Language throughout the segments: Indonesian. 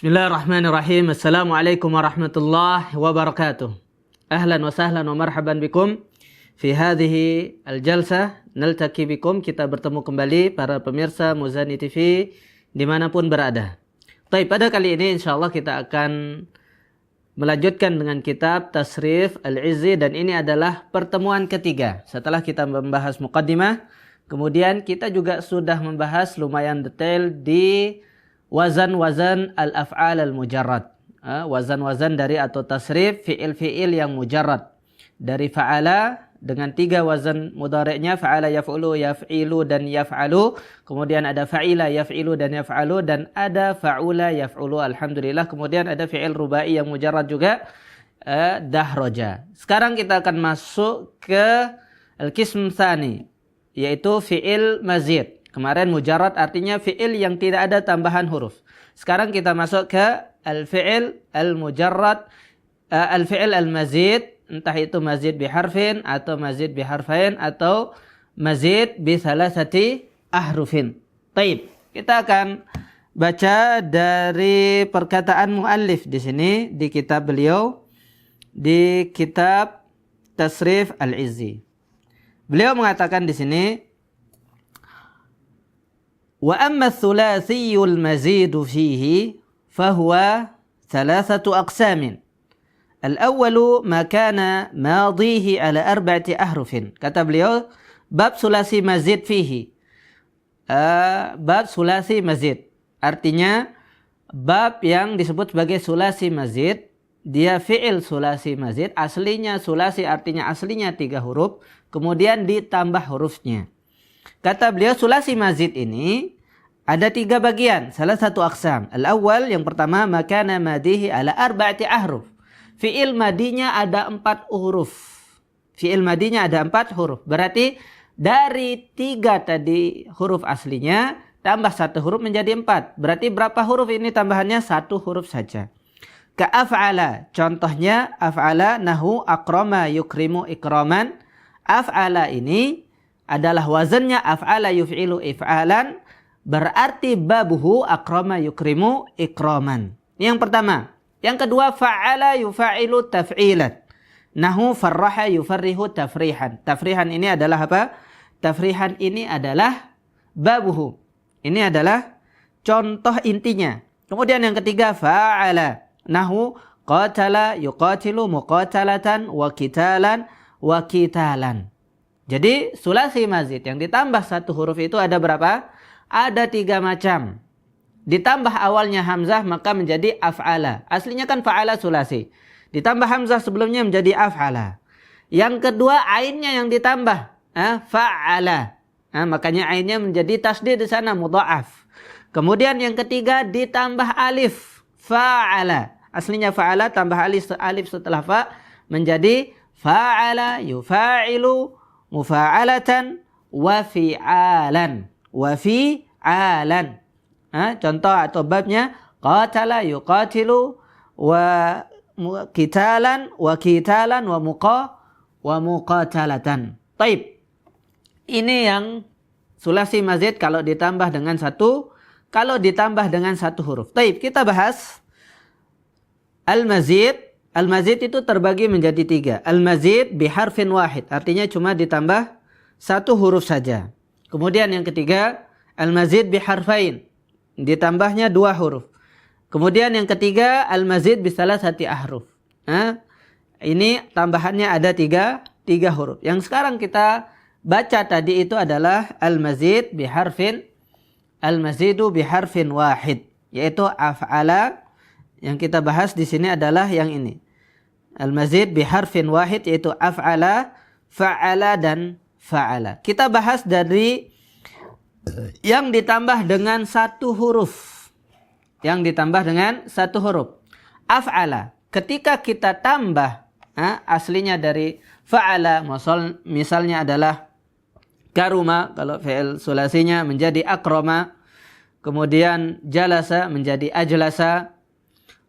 Bismillahirrahmanirrahim. Assalamualaikum warahmatullahi wabarakatuh. Ahlan wa sahlan wa marhaban bikum fi hadhihi al-jalsah. Naltaqi bikum, kita bertemu kembali para pemirsa Muzani TV dimanapun berada. Baik, pada kali ini insyaallah kita akan melanjutkan dengan kitab Tasrif Al-Izzi, dan ini adalah pertemuan ketiga. Setelah kita membahas muqaddimah, kemudian kita juga sudah membahas lumayan detail di wazan-wazan al-af'al al-mujarrad. Wazan-wazan dari atau tasrif fi'il-fi'il yang mujarrad. Dari fa'ala dengan 3 wazan mudhari'nya, fa'ala yaf'ulu, yaf'ilu, dan yaf'alu. Kemudian ada fa'ila yaf'ilu dan yaf'alu, dan ada fa'ula yaf'ulu. Alhamdulillah. Kemudian ada fi'il rubai yang mujarrad juga, dahroja. Sekarang kita akan masuk ke al-qism tsani, yaitu fi'il mazid. Kemarin mujarrad artinya fi'il yang tidak ada tambahan huruf. Sekarang kita masuk ke al-fi'il al-mujarrad, al-fi'il al-mazid, entah itu mazid biharfin atau mazid biharfain atau mazid bi thalathati ahrufin. Taib. Kita akan baca dari perkataan muallif di sini di kitab beliau, di kitab Tasrif Al-Izzi. Beliau mengatakan di sini, wa amma thulathiyul mazidu fihi fahuwa thalathatu aqsamin. Al-awwalu ma kana madhihi ala 4 ahrufin. Kata beliau, bab sulasi mazid fihi. Bab sulasi mazid. Artinya bab yang disebut sebagai sulasi mazid, dia fi'il sulasi mazid, aslinya sulasi artinya aslinya 3 huruf, kemudian ditambah hurufnya. Kata beliau, sulasi mazid ini ada 3 bagian, salah satu aqsam. Al-awwal, yang pertama, makana madihi ala 4 ahruf. Fi'il madinya ada 4 huruf. Fi'il madinya ada 4 huruf. Berarti dari 3 tadi huruf aslinya, tambah 1 huruf menjadi 4. Berarti berapa huruf ini tambahannya? 1 huruf saja. Ka af'ala, contohnya af'ala nahu akrama yukrimu ikraman. Af'ala ini adalah wazannya af'ala yuf'ilu if'alan, berarti babuhu akrama yukrimu ikraman. Ini yang pertama. Yang kedua, fa'ala yufa'ilu taf'ilan. Nahu farraha yufarrihu tafrihan. Tafrihan ini adalah apa? Tafrihan ini adalah babuhu. Ini adalah contoh intinya. Kemudian yang ketiga, fa'ala. Nahu qatala yuqatilu muqatalatan wa qitalan wa qitalan. Jadi sulasi mazid yang ditambah 1 huruf itu ada berapa? Ada 3 macam. Ditambah awalnya hamzah maka menjadi af'ala. Aslinya kan fa'ala sulasi. Ditambah hamzah sebelumnya menjadi af'ala. Yang kedua, ainnya yang ditambah, fa'ala. Makanya ainnya menjadi tasdid di sana, mudha'af. Kemudian yang ketiga ditambah alif, fa'ala. Aslinya fa'ala tambah alif setelah fa menjadi fa'ala yufa'ilu mufa'alatan wa fi'alan. Wa fi'alan. Contoh atau babnya, qatala yuqatilu wa qitalan wa qitalan wa muqatalatan. Taib. Ini yang sulasi mazid kalau ditambah dengan 1, kalau ditambah dengan 1 huruf. Taib, kita bahas al-mazid. Al-mazid itu terbagi menjadi 3. Al-mazid biharfin wahid, artinya cuma ditambah 1 huruf saja. Kemudian yang ketiga, al-mazid biharfain, ditambahnya 2 huruf. Kemudian yang ketiga, al-mazid bisalasati ahruf. Ini tambahannya ada 3 huruf. Yang sekarang kita baca tadi itu adalah al-mazid biharfin, al-mazidu biharfin wahid, yaitu af'ala. Yang kita bahas di sini adalah yang ini. Al-mazid biharfin wahid, yaitu af'ala, fa'ala, dan fa'ala. Kita bahas dari yang ditambah dengan 1 huruf. Yang ditambah dengan 1 huruf. Af'ala. Ketika kita tambah, aslinya dari fa'ala, misalnya adalah karuma, kalau fi'il sulasinya menjadi akroma. Kemudian jalasa menjadi ajlasa.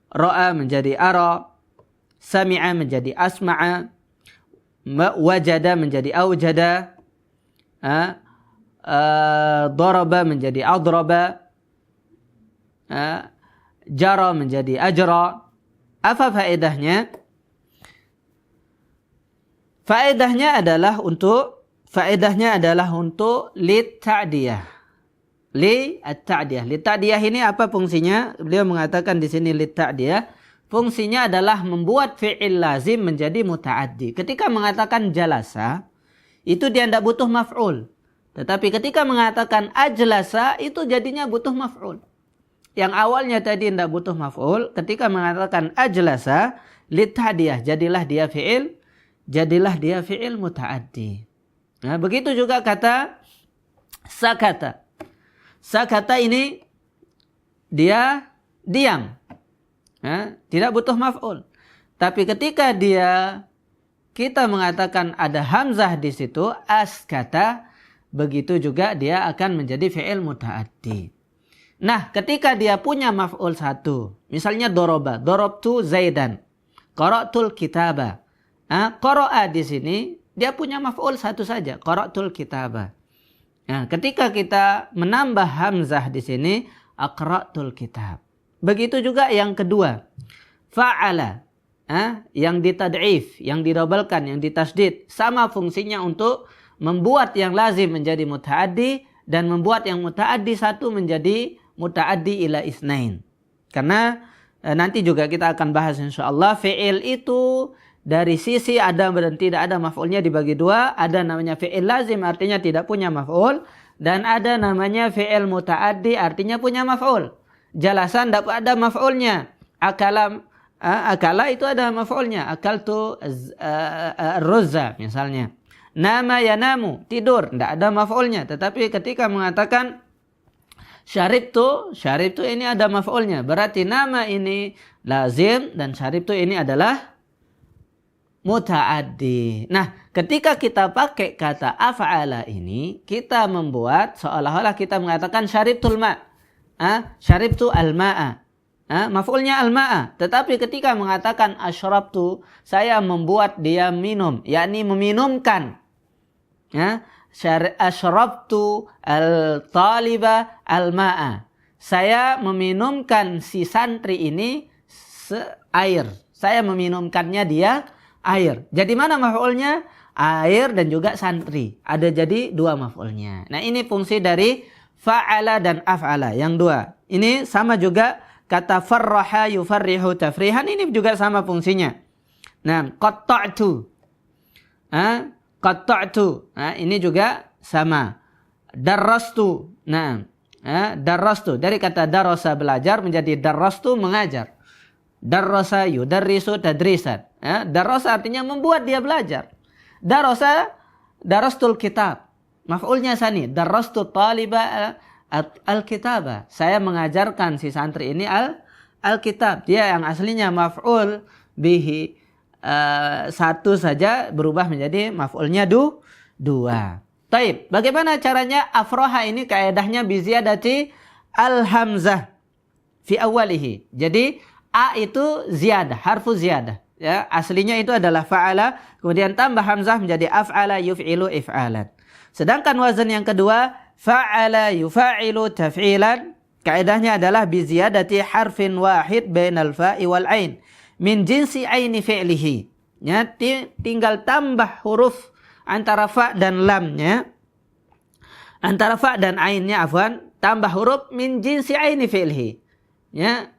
Ra'a menjadi ara. Sami'a menjadi asma'a. Wajada menjadi aujada. daraba menjadi adraba. jara menjadi ajra. Apa faedahnya? Faedahnya adalah untuk lit ta'diyah. Li at-ta'diyah. Lit ta'diyah ini apa fungsinya? Beliau mengatakan di sini lit ta'diyah. Fungsinya adalah membuat fi'il lazim menjadi muta'addi. Ketika mengatakan jalasa, itu dia tidak butuh maf'ul. Tetapi ketika mengatakan ajlasa, itu jadinya butuh maf'ul. Yang awalnya tadi tidak butuh maf'ul, ketika mengatakan ajlasa, lit ta'diyah, jadilah dia fi'il muta'addi. Nah, begitu juga kata sakata. Sakata ini dia diam. Nah, tidak butuh maf'ul. Tapi ketika kita mengatakan ada hamzah di situ, askata, begitu juga dia akan menjadi fi'il muta'addi. Nah, ketika dia punya maf'ul satu, misalnya doroba, dorobtu zaidan, qara'tul kitaba. Nah, qara'a di sini dia punya maf'ul satu saja, qara'tul kitaba. Nah, ketika kita menambah hamzah di sini, aqra'tul kitab. Begitu juga yang kedua, fa'ala, yang ditad'if, yang didobalkan, yang ditasdid, sama fungsinya untuk membuat yang lazim menjadi muta'addi dan membuat yang muta'addi satu menjadi muta'addi ila isnain. Karena nanti juga kita akan bahas insyaallah, fi'il itu dari sisi ada dan tidak ada maf'ulnya dibagi dua. Ada namanya fi'il lazim, artinya tidak punya maf'ul, dan ada namanya fi'il muta'addi, artinya punya maf'ul. Jalasan tidak ada maf'ulnya. Akala itu ada maf'ulnya. Akaltu ruzza misalnya. Nama yanamu, tidur, tidak ada maf'ulnya. Tetapi ketika mengatakan syaribtu ini ada maf'ulnya. Berarti nama ini lazim dan syaribtu ini adalah muta'addi. Nah, ketika kita pakai kata af'ala ini, kita membuat seolah-olah kita mengatakan syaribtul ma'. Syaribtu al-ma'a. Maf'ulnya al-ma'a. Tetapi ketika mengatakan asyrabtu, saya membuat dia minum, yakni meminumkan. Asyrabtu al-taliba al-ma'a. Saya meminumkan si santri ini air. Saya meminumkannya dia air. Jadi mana maf'ulnya? Air dan juga santri. Ada jadi dua maf'ulnya. Nah, ini fungsi dari fa'ala dan af'ala, yang dua. Ini sama juga kata farraha yufarrihu tafrihan, ini juga sama fungsinya. Nah, qatta'tu. Qatta'tu. Nah, ini juga sama. Darrastu. Nah, darrastu. Dari kata darasa belajar menjadi darrastu mengajar. Darrasa yudarrisu tadrisan. Darrasa artinya membuat dia belajar. Darastul kitab. Maf'ulnya sani, darrastu taliba al-kitaba. Saya mengajarkan si santri ini al-kitab. Dia yang aslinya maf'ul bihi satu saja berubah menjadi maf'ulnya dua. Taib. Bagaimana caranya? Afroha ini kaedahnya biziyadati al-hamzah fi awalihi. Jadi a itu ziyadah, harfu ziyadah. Ya, aslinya itu adalah fa'ala, kemudian tambah hamzah menjadi af'ala yuf'ilu if'alan. Sedangkan wazan yang kedua, fa'ala yufa'ilu taf'ilan, kaedahnya adalah biziyadati harfin wahid bainal fa'i wal ain min jinsi aini fi'lihi. Ya, tinggal tambah huruf antara fa dan lamnya, antara fa dan ainnya, tambah huruf min jinsi aini fi'lihi. Ya,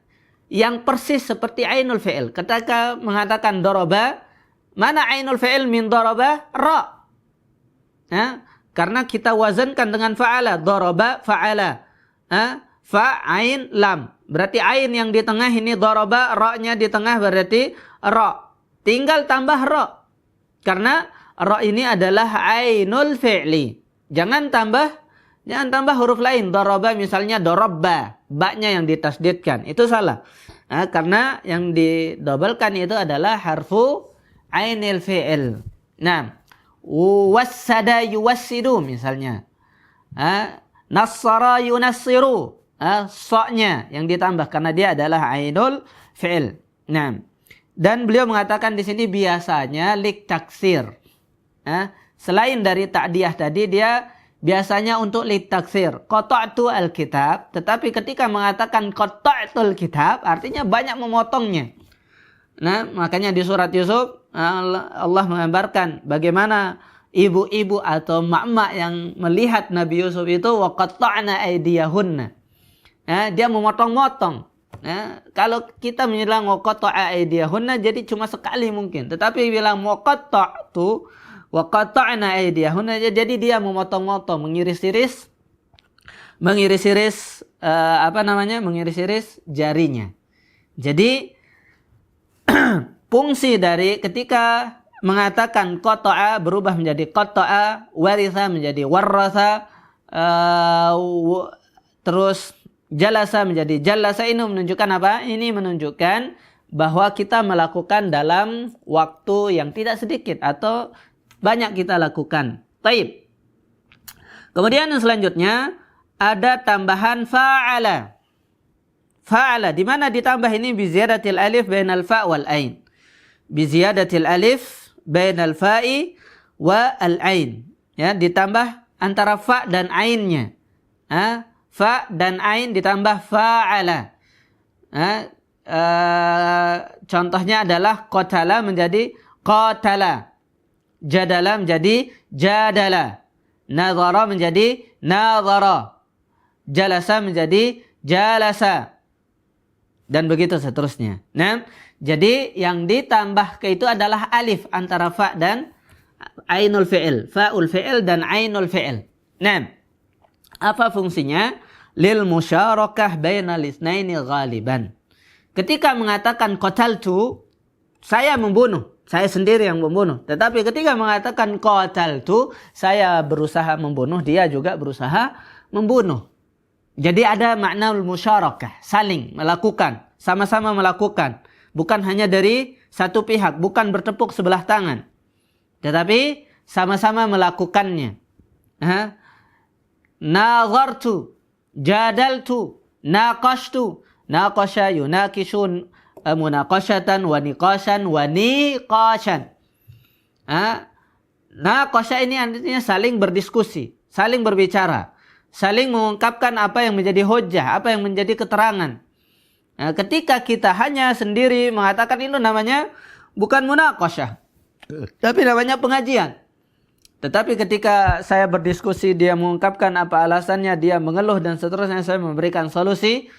yang persis seperti ainul fi'il. Ketika mengatakan doroba, mana ainul fi'il min doroba? Ra. Ya, karena kita wazankan dengan fa'ala. Doroba fa'ala. Fa, ain, lam. Berarti ain yang di tengah ini doroba, ra-nya di tengah berarti ra. Tinggal tambah ra. Karena ra ini adalah ainul fi'li. Jangan tambah huruf lain. Doroba misalnya dorobba. Ba-nya yang ditasdidkan. Itu salah. Karena yang didobelkan itu adalah harfu ainil fi'il. Nah. Wassada yuwassidu misalnya. Nassara yunassiru. So-nya yang ditambah karena dia adalah ainul fi'il. Nah, dan beliau mengatakan di sini biasanya lik taksir. Selain dari ta'diyah tadi, dia biasanya untuk litaksir. Qata'tu al-kitab. Tetapi ketika mengatakan qata'tul kitab, artinya banyak memotongnya. Nah, makanya di surat Yusuf Allah menggambarkan bagaimana ibu-ibu atau mak-mak yang melihat Nabi Yusuf itu wa qatta'na aydiyahunna. Dia memotong-motong. Kalau kita bilang wa qatta'a aydiyahunna jadi cuma sekali mungkin. Tetapi bilang wa qatta'tu wa qatta'na aydiyahunna jadi dia memotong-motong, mengiris-iris mengiris-iris jarinya. Jadi fungsi dari ketika mengatakan qata'a berubah menjadi qata'a, waritha menjadi warratha, terus jalasa menjadi jalasa, ini menunjukkan apa? Ini menunjukkan bahwa kita melakukan dalam waktu yang tidak sedikit atau banyak kita lakukan. Taib. Kemudian yang selanjutnya ada tambahan fa'ala. Fa'ala di mana ditambah ini bi ziyadatil alif bainal fa' wal ain. Bi ziyadatil alif bainal fa'i wa al ain. Ya, ditambah antara fa dan ainnya. Fa dan ain ditambah fa'ala. Contohnya adalah qatala menjadi qatala. Jadala menjadi jadala. Nadhara menjadi nadhara. Jalasa menjadi jalasa. Dan begitu seterusnya. Nah, jadi yang ditambah ke itu adalah alif antara fa dan ainul fi'il. Fa'ul fi'il dan ainul fi'il. Nah, apa fungsinya? Lil musyarakah bainal itsnaini ghaliban. Ketika mengatakan qataltu, saya membunuh. Saya sendiri yang membunuh. Tetapi ketika mengatakan qataltu, saya berusaha membunuh, dia juga berusaha membunuh. Jadi ada makna musyarakah, saling melakukan, sama-sama melakukan. Bukan hanya dari satu pihak, bukan bertepuk sebelah tangan. Tetapi sama-sama melakukannya. Nazartu, jadaltu, naqashtu, naqasha yunaqishun munaqashatan wa niqashan wa niqashan. Naqasha ini artinya saling berdiskusi, saling berbicara, saling mengungkapkan apa yang menjadi hujjah, apa yang menjadi keterangan. Ketika kita hanya sendiri mengatakan itu namanya bukan munaqashah, tapi namanya pengajian. Tetapi ketika saya berdiskusi, dia mengungkapkan apa alasannya, dia mengeluh dan seterusnya, saya memberikan solusi,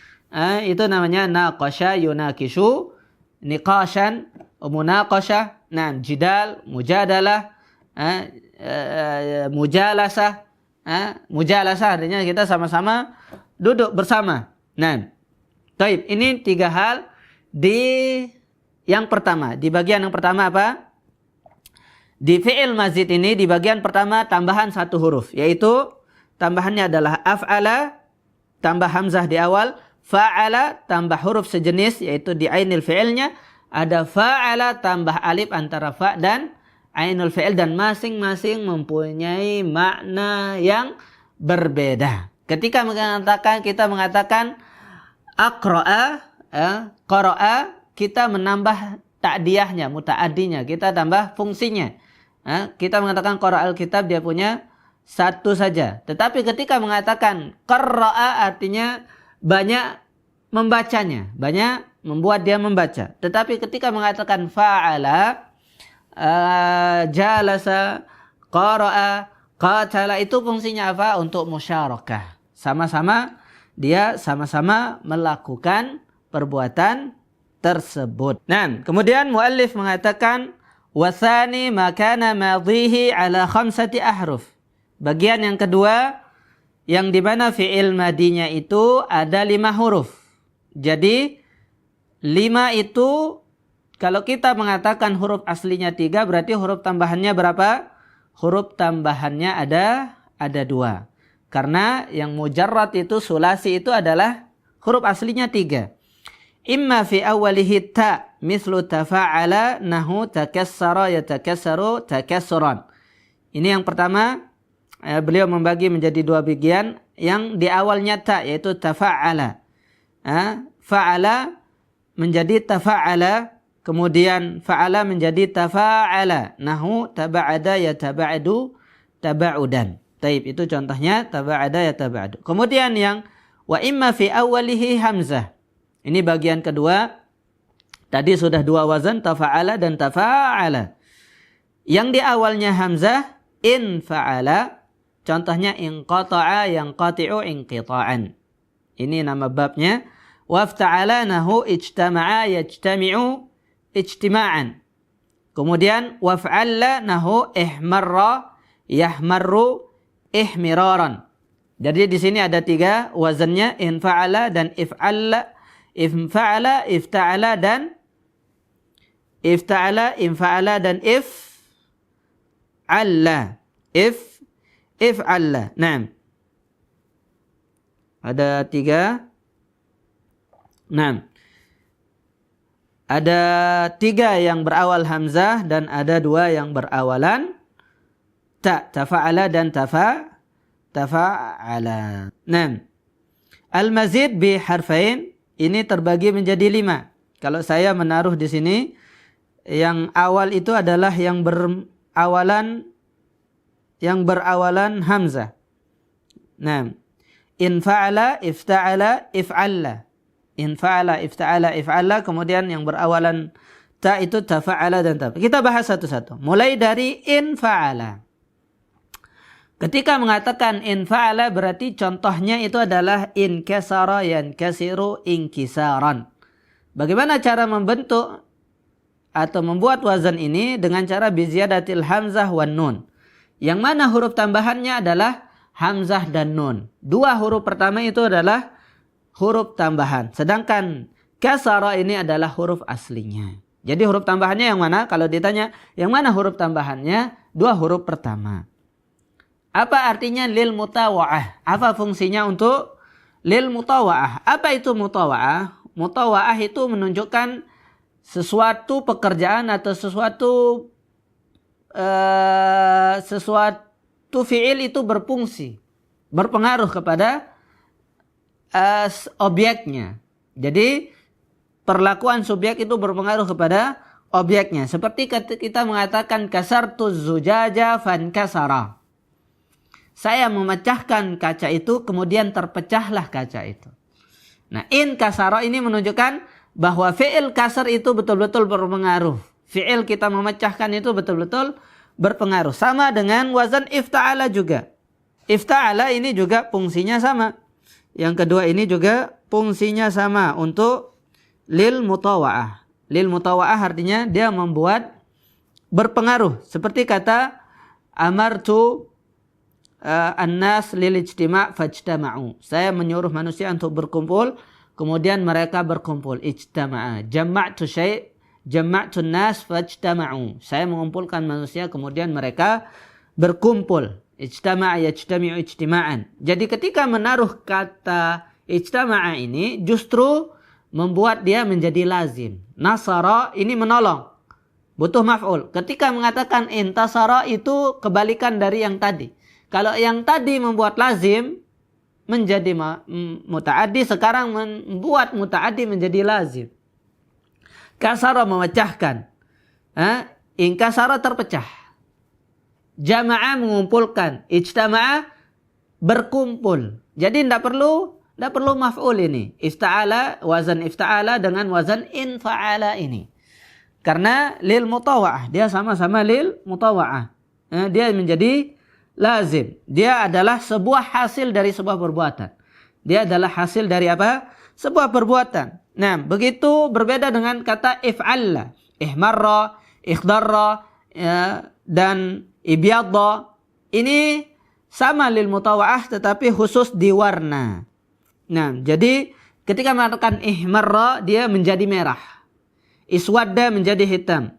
itu namanya naqasha yunaqishu, niqashan, munaqashah, jidal, mujadalah, mujalasah. Mujalasah artinya kita sama-sama duduk bersama. Taib, ini tiga hal di yang pertama. Di bagian yang pertama apa? Di fi'il mazid ini di bagian pertama tambahan satu huruf, yaitu tambahannya adalah af'ala tambah hamzah di awal, fa'ala tambah huruf sejenis yaitu di ainil fi'ilnya, ada fa'ala tambah alif antara fa dan ainul fi'il, dan masing-masing mempunyai makna yang berbeda. Ketika kita mengatakan aqra'a, qara'a, kita menambah ta'diyahnya, muta'addinya, kita tambah fungsinya. Kita mengatakan qara'al kitab, dia punya satu saja. Tetapi ketika mengatakan qara'a artinya banyak membacanya, banyak membuat dia membaca. Tetapi ketika mengatakan fa'ala, jalasa, qara'a, qatala, itu fungsinya apa? Untuk musyarakah. Sama-sama melakukan perbuatan tersebut. Kemudian muallif mengatakan wasani makana madhihi ala khamsati ahruf. Bagian yang kedua yang dimana fi'il madinya itu ada 5 huruf. Jadi 5 itu kalau kita mengatakan huruf aslinya 3, berarti huruf tambahannya berapa? Huruf tambahannya ada 2. Karena yang mujarrad itu sulasi itu adalah huruf aslinya 3. Imma fi awwalihi ta mislu tafa'ala nahu takassara yatakassaru takassuran. Ini yang pertama, beliau membagi menjadi 2 bagian. Yang di awalnya ta yaitu tafa'ala. Fa'ala menjadi tafa'ala, kemudian fa'ala menjadi tafa'ala. Nahu taba'ada yataba'adu taba'udan. Taib, itu contohnya taba'ada yataba'adu. Kemudian yang wa imma fi awwalihi hamzah. Ini bagian kedua. Tadi sudah dua wazan, tafa'ala dan tafa'ala. Yang di awalnya hamzah, in fa'ala. Contohnya inqata'a yanqati'u inqita'an. Ini nama babnya. Wafta'ala nahu ijtama'a yajtami'u ijtima'an. Kemudian waf'alla nahu ihmarra yahmarru ihmiraran. Jadi di sini ada tiga wazannya, infa'ala dan if'alla, infa'ala, ifta'ala dan ifta'ala, infa'ala dan if'alla. If'alla. Naam. Ada tiga. Naam. Ada tiga yang berawal hamzah dan ada dua yang berawalan ta, tafa'ala dan tafa'ala. Naam. Al-mazid bi harfain ini terbagi menjadi 5. Kalau saya menaruh di sini, yang awal itu adalah yang berawalan hamzah. Naam. In fa'ala, ifta'ala, if'alla. In fa'ala, ifta'ala, if'alla. Kemudian yang berawalan ta itu tafa'ala dan tafa'ala. Kita bahas satu-satu. Mulai dari in fa'ala. Ketika mengatakan in fa'ala berarti contohnya itu adalah in kasara yankasiru inkisaran. Bagaimana cara membentuk atau membuat wazan ini? Dengan cara biziyadatil hamzah wan nun. Yang mana huruf tambahannya adalah hamzah dan nun. Dua huruf pertama itu adalah huruf tambahan. Sedangkan kasara ini adalah huruf aslinya. Jadi huruf tambahannya yang mana? Kalau ditanya yang mana huruf tambahannya? Dua huruf pertama. Apa artinya lil mutawa'ah? Apa fungsinya untuk lil mutawa'ah? Apa itu mutawa'ah? Mutawa'ah itu menunjukkan sesuatu pekerjaan atau sesuatu fi'il itu berfungsi, berpengaruh kepada objeknya. Jadi perlakuan subjek itu berpengaruh kepada objeknya. Seperti kita mengatakan kasartu zujaja fankasara. Saya memecahkan kaca itu, kemudian terpecahlah kaca itu. Nah, in kasara ini menunjukkan bahwa fi'il kasar itu betul-betul berpengaruh. Fi'il kita memecahkan itu betul-betul berpengaruh. Sama dengan wazan ifta'ala juga. Ifta'ala ini juga fungsinya sama. Yang kedua ini juga fungsinya sama untuk lil mutawa'ah. Lil mutawa'ah artinya dia membuat berpengaruh. Seperti kata amartu annas lil ijtima' fajtama'u. Saya menyuruh manusia untuk berkumpul, kemudian mereka berkumpul. Ijtama'a. Jama'tu syai', jama'tu nas fajtama'u. Saya mengumpulkan manusia, kemudian mereka berkumpul. Ijtama'a yajtami'u ijtima'an. Jadi ketika menaruh kata ijtama'a ini justru membuat dia menjadi lazim. Nasara ini menolong. Butuh maf'ul. Ketika mengatakan intasara itu kebalikan dari yang tadi. Kalau yang tadi membuat lazim menjadi muta'addi, sekarang membuat muta'addi menjadi lazim. Kasara memecahkan. Inkasara terpecah. Jama'a mengumpulkan, ijtama'a berkumpul. Jadi tidak perlu maf'ul ini. Ifta'ala, wazan ifta'ala dengan wazan infa'ala ini. Karena lil mutawa'ah, dia sama-sama lil mutawa'ah. Dia menjadi lazim. Dia adalah sebuah hasil dari sebuah perbuatan. Dia adalah hasil dari apa? Sebuah perbuatan. Nah, begitu berbeda dengan kata if'alla, ihmarra, ikhdarra, dan ibyadda. Ini sama lil mutawa'ah tetapi khusus di warna. Nah, jadi ketika mengatakan ihmarra dia menjadi merah. Iswadda menjadi hitam.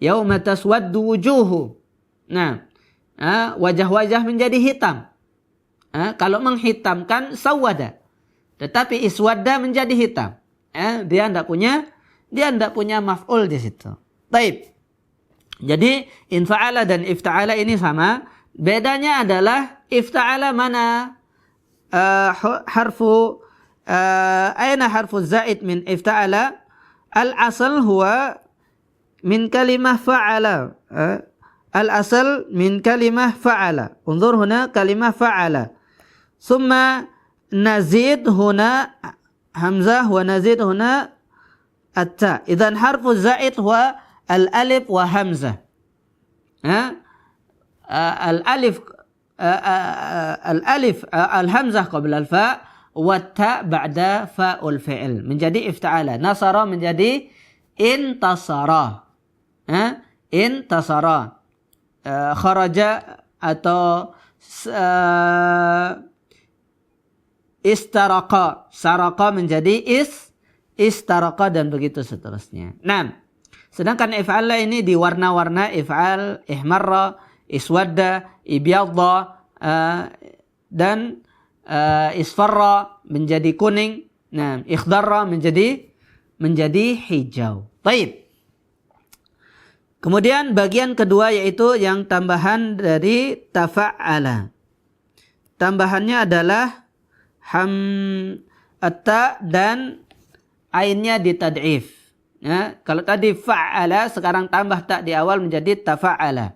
Yauma taswaddu wujuhu. Nah, wajah-wajah menjadi hitam. Kalau menghitamkan sawada. Tetapi iswadda menjadi hitam. Dia tidak punya maf'ul di situ. Baik. Jadi infa'ala dan ifta'ala ini sama. Bedanya adalah ifta'ala mana aina harfu zaid min ifta'ala. Al-asal huwa min kalimah fa'ala. al-asal min kalimah fa'ala. Unzur huna kalimah fa'ala. Summa nazid huna hamzah wa nazid huna at-ta. Idzan harfu zaid huwa al-alif wa hamzah. Al-alif al-hamzah qabla al-fa' wa ta ba'da fa'ul fi'il. Menjadi ifta'ala. Nasara menjadi intasara. Intasara. Kharaja atau istaraqa. Saraqa menjadi istaraqa dan begitu seterusnya. Nah, sedangkan if'ala ini di warna-warna if'al, ihmarra, iswadda, ibyadda, dan isfarra menjadi kuning. Nah, ikhdarra menjadi hijau. Baik. Kemudian bagian kedua yaitu yang tambahan dari tafa'ala. Tambahannya adalah ta dan ainnya ditad'if. Ya, kalau tadi fa'ala sekarang tambah ta di awal menjadi tafa'ala.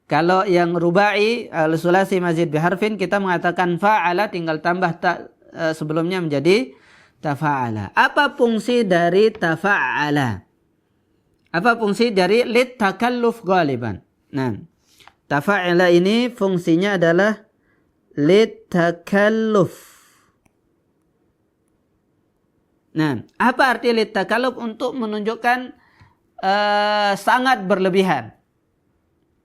Kalau yang rubai al-sulasi mazid biharfin kita mengatakan fa'ala tinggal tambah ta sebelumnya menjadi tafa'ala. Apa fungsi dari tafa'ala? Apa fungsi dari lit takalluf ghaliban? Nah, tafa'ala ini fungsinya adalah lit takalluf. Nah, apa arti lit takalluf? Untuk menunjukkan sangat berlebihan.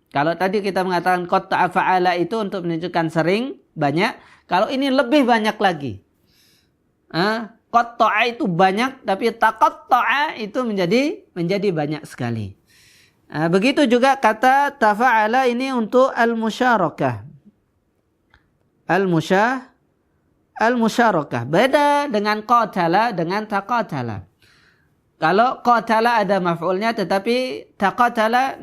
Kalau tadi kita mengatakan qatta'a fa'ala itu untuk menunjukkan sering, banyak. Kalau ini lebih banyak lagi. Qatta'a itu banyak, tapi taqatta'a itu menjadi banyak sekali. Begitu juga kata tafa'ala ini untuk al-musyarakah. Al-musyarakah. Beda dengan qatala dengan taqatala. Kalau qatala ada maf'ulnya tetapi taqatala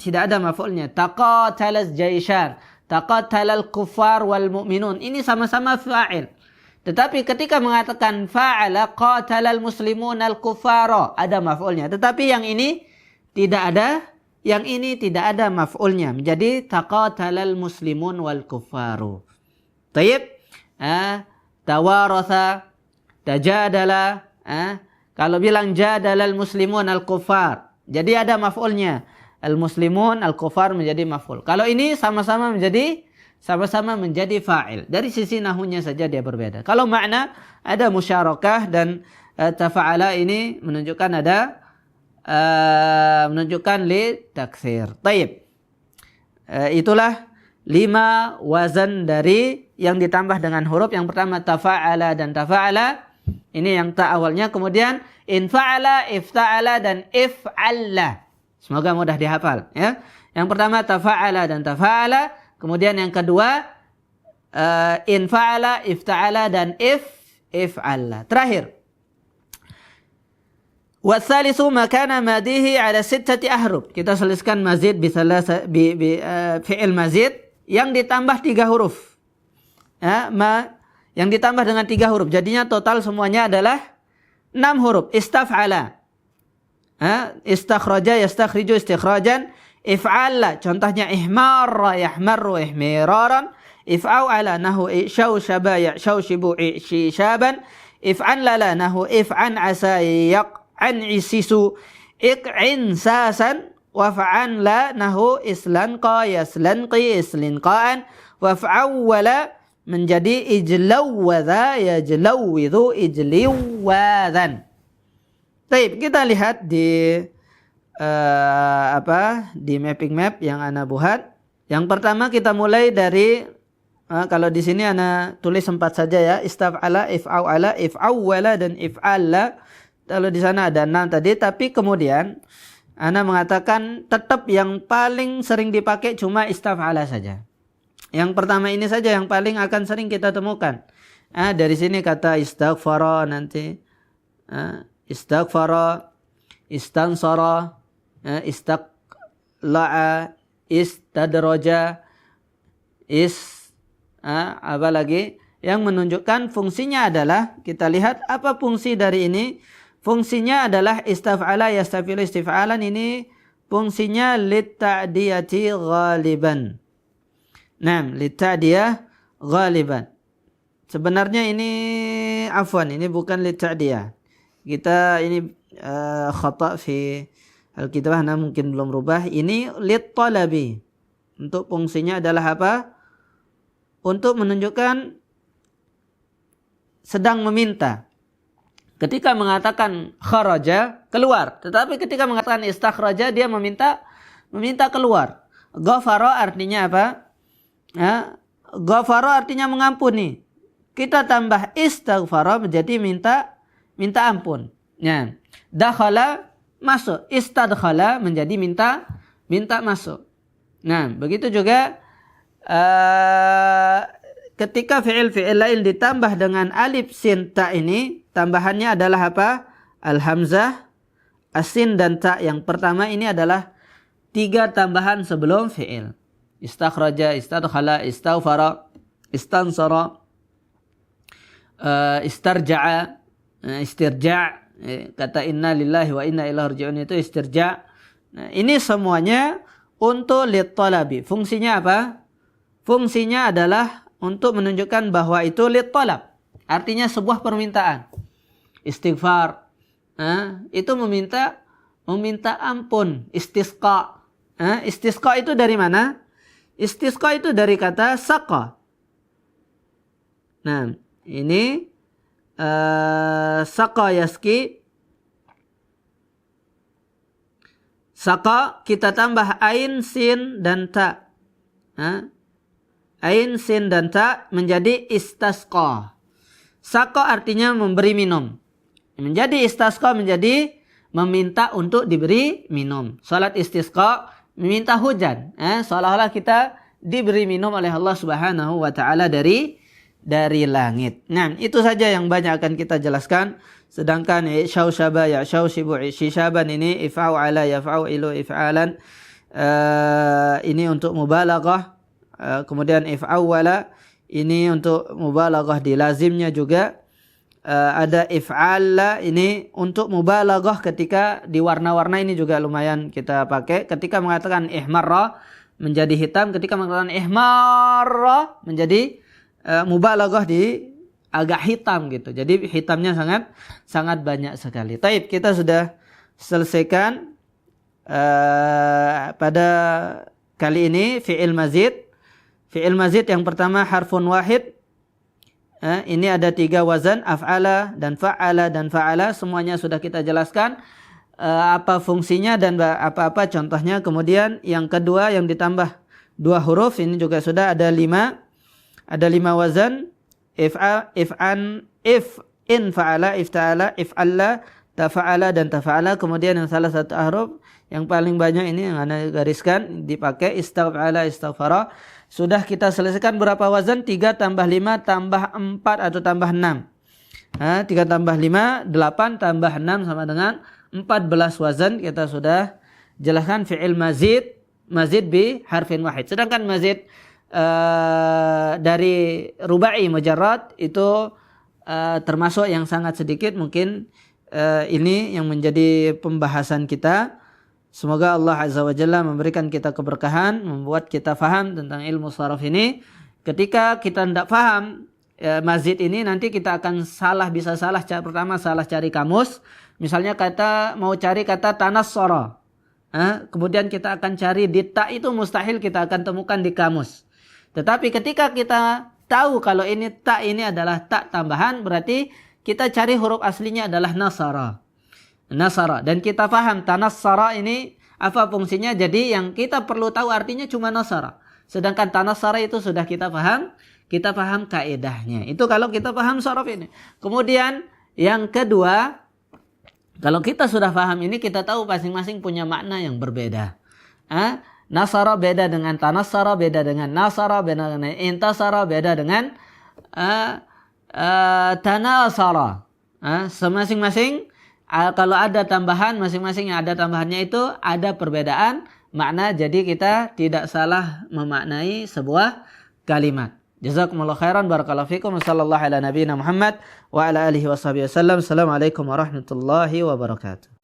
tidak ada maf'ulnya. Taqatala jaishan, taqatala al-kuffar wal mu'minun. Ini sama-sama fa'il. Tetapi ketika mengatakan fa'ala qatala al-muslimun al-kuffara ada maf'ulnya. Tetapi yang ini tidak ada maf'ulnya. Menjadi taqatala al-muslimun wal kuffaru. Tayyib. Tawaratha, tajadala. Kalau bilang jadala al-muslimun al-kuffar, jadi ada maf'ulnya. Al-muslimun al-kuffar menjadi maf'ul. Kalau ini sama-sama menjadi fa'il. Dari sisi nahunya saja dia berbeda. Kalau makna ada musyarakah dan tafa'ala ini menunjukkan menunjukkan li taktsir. Taib. Itulah 5 wazan dari yang ditambah dengan huruf. Yang pertama tafa'ala dan tafa'ala. Ini yang ta awalnya. Kemudian infa'ala, ifta'ala dan if'alla. Semoga mudah dihafal ya. Yang pertama tafa'ala dan tafa'ala. Kemudian yang kedua infa'ala, ifta'ala dan if'alla. Terakhir. Watsalisu makana madihi ala 6 ahruf. Kita tuliskan mazid fi'il mazid yang ditambah 3 huruf. Ya, yang ditambah dengan 3 huruf. Jadinya total semuanya adalah 6 huruf. Istaf'ala. Istakhraja, yastakhriju, istikhrajan. If'alla. Contohnya ihmarra, yahmarru, ihmiraran. If'aw'ala nahu i'shawshaba, ya'shawshibu, i'shishaban. If'anlala nahu if'an asa, yaq'an isisu. Iq'in sasan. Waf'an la nahu islanqa, yaslanqi, islinqa'an. Waf'awwala menjadi ijlawwadha, yajlawwidhu, ijliwwadhan. Baik, kita lihat di di mapping map yang ana buat. Yang pertama kita mulai dari kalau di sini ana tulis 4 saja ya, istaf'ala, if'aw'ala, if'awwala dan if'alla. Kalau di sana ada 6 tadi, tapi kemudian ana mengatakan tetap yang paling sering dipakai cuma istaf'ala saja. Yang pertama ini saja yang paling akan sering kita temukan. Dari sini kata istaghfara nanti. Istaghfara, istansara, istaqla'a, istadraja, apa lagi? Yang menunjukkan fungsinya adalah, kita lihat apa fungsi dari ini. Fungsinya adalah istaf'ala, yastafilu, istif'alan ini fungsinya litta'diyati ghaliban. Nah, litta'diyah ghaliban. Sebenarnya ini afwan, ini bukan litta'diyah. Kita ini khata' fi al-kitabah, mungkin belum rubah. Ini littalabi. Untuk fungsinya adalah apa? Untuk menunjukkan sedang meminta. Ketika mengatakan kharaja, keluar. Tetapi ketika mengatakan istakhraja, dia meminta keluar. Ghafara artinya apa? Ghafara artinya mengampuni. Kita tambah istaghfara menjadi minta ampun. Ya. Dakhala masuk, istadkhala menjadi minta masuk. Nah, begitu juga ketika fi'il lain ditambah dengan alif sin ta ini, tambahannya adalah apa? Al-hamzah, asin dan ta. Yang pertama ini adalah 3 tambahan sebelum fi'il. Istakhraja, istadkhala, istaghfara, istansara, istarja'a, istirja'. Kata inna lillahi wa inna ilaihi raji'un itu istirja'. Nah, ini semuanya untuk lit-talabi. Fungsinya apa? Fungsinya adalah untuk menunjukkan bahwa itu lit-talab. Artinya sebuah permintaan. Istighfar, itu meminta ampun. Istisqa. Istisqa itu dari mana? Istisqa itu dari kata saqa. Nah, ini saqa yaski. Saqa kita tambah ain, sin dan ta. Ain, sin dan ta menjadi istasqa. Saqa artinya memberi minum. Menjadi istasqa menjadi meminta untuk diberi minum. Salat istisqa meminta hujan. Seolah-olah kita diberi minum oleh Allah Subhanahu wa taala dari langit. Nah, itu saja yang banyak akan kita jelaskan. Sedangkan syaushaba ya syaushibu shishaban ini if'au ala yaf'au ilu if'alan. Ini untuk mubalaghah. Kemudian if'awwala ini untuk mubalaghah di lazimnya juga. Ada if'alla ini untuk mubalaghah ketika di warna-warna, ini juga lumayan kita pakai. Ketika mengatakan ihmarra menjadi hitam, ketika mengatakan ihmarra menjadi mubalaghah di agak hitam gitu. Jadi hitamnya sangat banyak sekali. Taib, kita sudah selesaikan pada kali ini fi'il mazid. Fi'il mazid yang pertama harfun wahid. Ini ada 3 wazan, af'ala dan fa'ala dan fa'ala. Semuanya sudah kita jelaskan apa fungsinya dan apa-apa contohnya. Kemudian yang kedua yang ditambah 2 huruf, ini juga sudah ada 5. Ada 5 wazan. In fa'ala, ifta'ala, if'alla, tafa'ala dan tafa'ala. Kemudian yang salah satu huruf yang paling banyak ini yang Anda gariskan dipakai istaghfara, istaghfara. Sudah kita selesaikan berapa wazan? 3 tambah 5 tambah 4 atau tambah 6. 3 tambah 5, 8 tambah 6 sama dengan 14 wazan. Kita sudah jelaskan fi'il mazid bi harfin wahid. Sedangkan mazid dari rubai mujarrad itu termasuk yang sangat sedikit. Mungkin ini yang menjadi pembahasan kita. Semoga Allah Azza wa Jalla memberikan kita keberkahan, membuat kita faham tentang ilmu sharaf ini. Ketika kita tidak faham mazid ini, nanti kita akan bisa salah. Pertama salah cari kamus. Misalnya mau cari kata tanassara. Kemudian kita akan cari di ta, itu mustahil kita akan temukan di kamus. Tetapi ketika kita tahu kalau ini ta ini adalah ta tambahan, berarti kita cari huruf aslinya adalah nasara. Dan kita paham tanassara ini apa fungsinya. Jadi yang kita perlu tahu artinya cuma nasara. Sedangkan tanassara itu sudah kita paham kaedahnya. Itu kalau kita paham sharaf ini. Kemudian yang kedua, kalau kita sudah paham ini, kita tahu masing-masing punya makna yang berbeda. Nasara beda dengan tanassara, beda dengan nasara, beda dengan intasara, beda dengan tanasara. Masing-masing kalau ada tambahan, masing-masing yang ada tambahannya itu ada perbedaan makna. Jadi kita tidak salah memaknai sebuah kalimat. Jazakumullah khairan, barakallahu fikum, sallallahu ala nabiyina Muhammad wa ala alihi washabihi wasallam. Assalamualaikum warahmatullahi wabarakatuh.